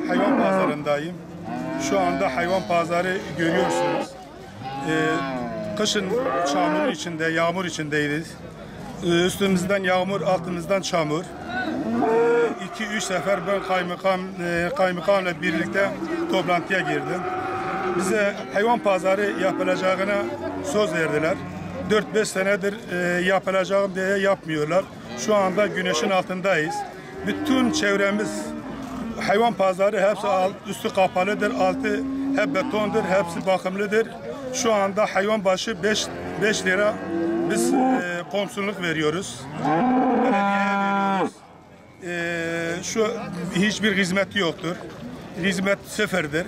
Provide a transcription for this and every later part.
Hayvan pazarındayım. Şu anda hayvan pazarı görüyorsunuz. Kışın çamurun içinde, yağmur içindeyiz. Üstümüzden yağmur, altımızdan çamur. 2-3 sefer ben kaymakamla birlikte toplantıya girdim. Bize hayvan pazarı yapılacağına söz verdiler. 4-5 senedir yapılacağım diye yapmıyorlar. Şu anda güneşin altındayız. Bütün çevremiz hayvan pazarı, hepsi üstü kapalıdır, altı hep betondur, hepsi bakımlıdır. Şu anda hayvan başı 5 lira biz komşuluk veriyoruz. Şu hiçbir hizmeti yoktur. Hizmet sıfırdır.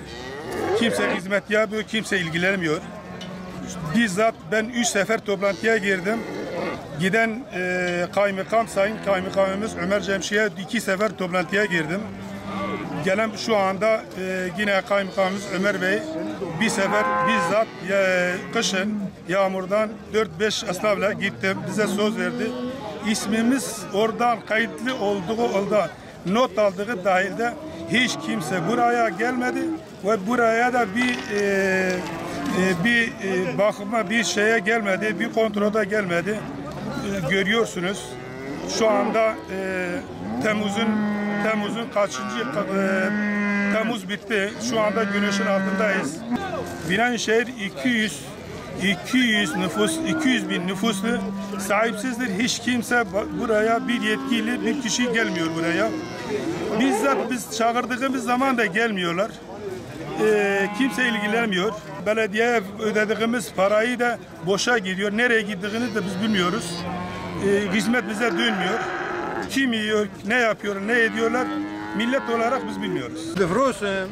Kimse hizmet yapmıyor, kimse ilgilenmiyor. Bizzat ben 3 sefer toplantıya girdim. Giden sayın kaymakamımız Ömer Cemşi'ye 2 sefer toplantıya girdim. Gelen şu anda yine kaymakamımız Ömer Bey bir sefer bizzat kışın yağmurdan 4-5 esnafla gittim. Bize söz verdi. İsmimiz oradan kayıtlı olduğu oldu. Not aldığı dahilde hiç kimse buraya gelmedi ve buraya da bir bakıma, bir şeye gelmedi, bir kontrola gelmedi. Görüyorsunuz. Şu anda Temmuz'un kaçıncı Temmuz bitti. Şu anda güneşin altındayız. Viranşehir 200 bin nüfuslu, sahipsizdir. Hiç kimse buraya, bir yetkili bir kişi gelmiyor buraya. Bizzat biz çağırdığımız zaman da gelmiyorlar. Kimse ilgilenmiyor. Belediyeye ödediğimiz parayı da boşa gidiyor. Nereye gittiğini de biz bilmiyoruz. Hizmet bize dönmüyor. Kim yiyor, ne yapıyor, ne ediyorlar, millet olarak biz bilmiyoruz. Defrosun,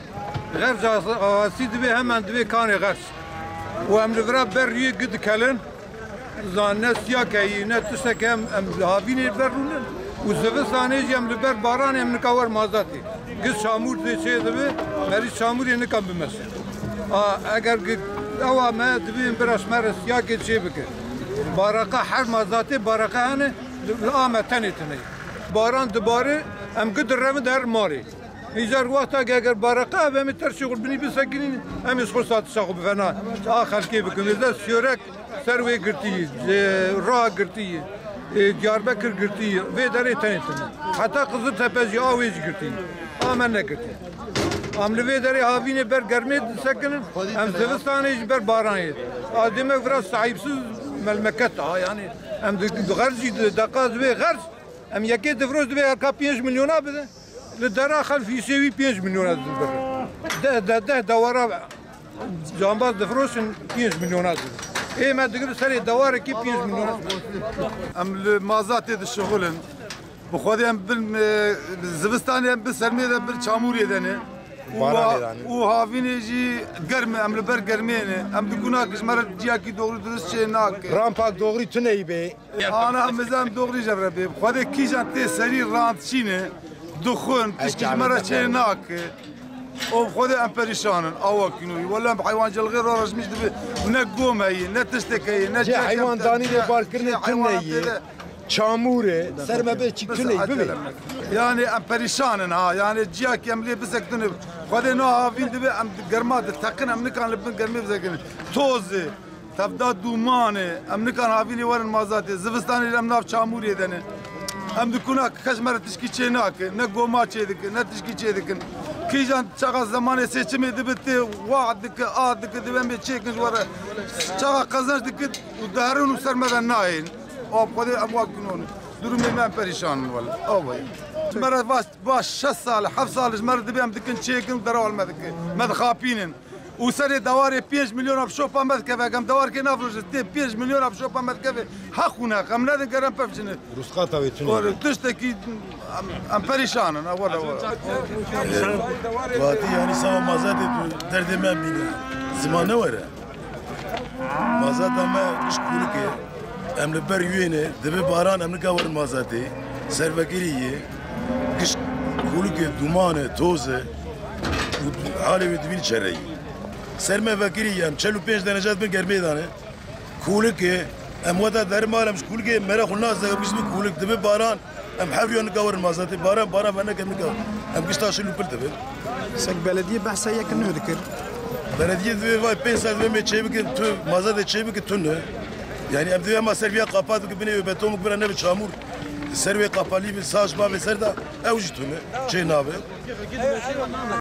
gerç ağası dibe hemen dibe kanı gerç. O emrivra berriye gidikelen, zanne siyakeyi, ne tüsekem havini berrunen. O zıvıstaneci emriber baran emrikavar mazati. Giz çamur de şey dibe, meri çamur yeni kan bilmez. Eğer ava me dibe biraz mer siyake şey bike. Baraka her mazati baraka hani ametten etine. Baran dibarı em gidremi der mari. Hicar vakta eğer baraka ve meter şugul bini bisakinin em iskursat şagub fena. Halki bikimizde sürek serve girtiyi, ra girtiyi, Diyarbakır girtiyi ve der etine. Hatta Kızıltepeci aviz girtiyi. Amen ne girtiyi. Amli ve deri havine ber germe sakinin em Zivistan'ı ber baran yedi. Ademe biraz sahipsiz memleket yani em garzi dakaz ve garz em yeke devroz ve arka 5 milyona bide. لدرا خلفي يساوي 5 مليونات بالبر ده دواره جنباز دفروشن 5 مليونات ايه ما تقدر سري دواره كي 5 مليونات ام المازات الشغلن بخودي ام بالزبستان ام بالسرميه بالشامور يدني و هافيني جي قرم ام البر قرمينه ام دكونا كشمر جياكي دوغري درست شي ناك رامباك دوغري تني بي انا مزام دوغري جربي بخودي كيجان تي سري رانت شينه دخون تشكيش مرة شيء ناك وخذ ام بريشانن اواكنوي ولا بحيوان جل غير رجمش نقوم هي نتشتكي نجي حيوان داني بالكرني تني çamure serme be çıktı yani ام بريشانن ها يعني جياك يملي بسكتن خذ نو هافين دبي ام قرمات تقن ام نكان لبن قرمي بسكن توز تبدا دومانه ام نكان هافيني ورن مازات زفستاني ام ناف çamure dene هم دكونا كشمر تشكي شيناك نقوما شيدك نتشكي شيدك كيجان شغل زمان سيشمي دبتي وعدك آدك دبن بتشيكن ورا شغل قزنش دك ودهرون وسرمدا ناين أو بقدر أمواج كنون دورم ما بريشان ولا أوه مرة باش 6 سال 7 سال مرة دبي دكن شيكن دراول مدك مد خابينن وسري دواري 5 مليون بشوبا مدكفه كم دوار كي نافرج 5 مليون بشوبا مدكفه حقنا كم نادن كرم بفجن رسقاتا ويتني تشتكي ام بريشان انا ولا واتي يعني سوا مازاد درد ما بينا زمان ورا مازاد ما اشكولك ام لبر يوينه دبي باران ام نكور مازاتي سرفكيري كش كولك دومانه توزه حالي ودبين شرعي سرمه وکیلیم 45 درجات من گرمی داره کوله که ام ودا در مالم شکول که مرا خلنا از بیش می کولک دبی باران ام حریان گاور مازاتی باران من کم نگاور ام کشتا شلو پل دبی سك بلدية بحثة يكن ذكر بلدیه دبی وای 5 سال می چه بکن تو مازاتی چه بکن تو نه yani em diyor ama Serbiya kapadı ki bine beton mu bine ne bir çamur Serbiya kapalı bir saç bağ ve serda evcitunu şey ne abi